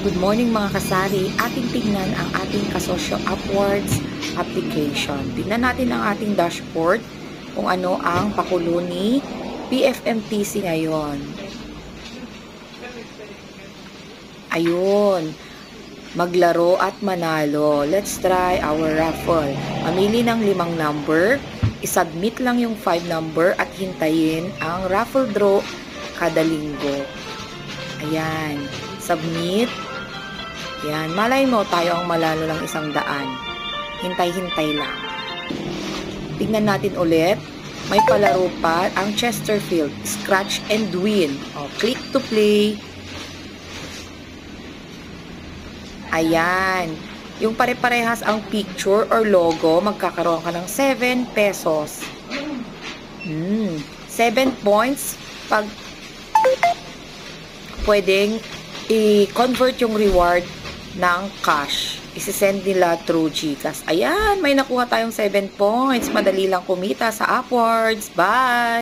Good morning mga kasari. Ating tingnan ang ating Kasosyo Upwards application. Tingnan natin ang ating dashboard kung ano ang pakulo ni PFMTC ngayon. Ayun. Maglaro at manalo. Let's try our raffle. Mamili ng 5 number. I-submit lang yung 5 number at hintayin ang raffle draw kada linggo. Ayan. Submit. Yan, malay mo tayo ang malalo ng 100. Hintay-hintay lang. Tignan natin ulit. May palaro pa ang Chesterfield, Scratch and Win. O, click to play. Ayan. Yung pare-parehas ang picture or logo, magkakaroon ka ng 7 pesos. 7 points pag pwedeng i-convert yung reward ng cash. Isisend nila through GCash. Ayan, may nakuha tayong 7 points. Madali lang kumita sa Upwards. Bye!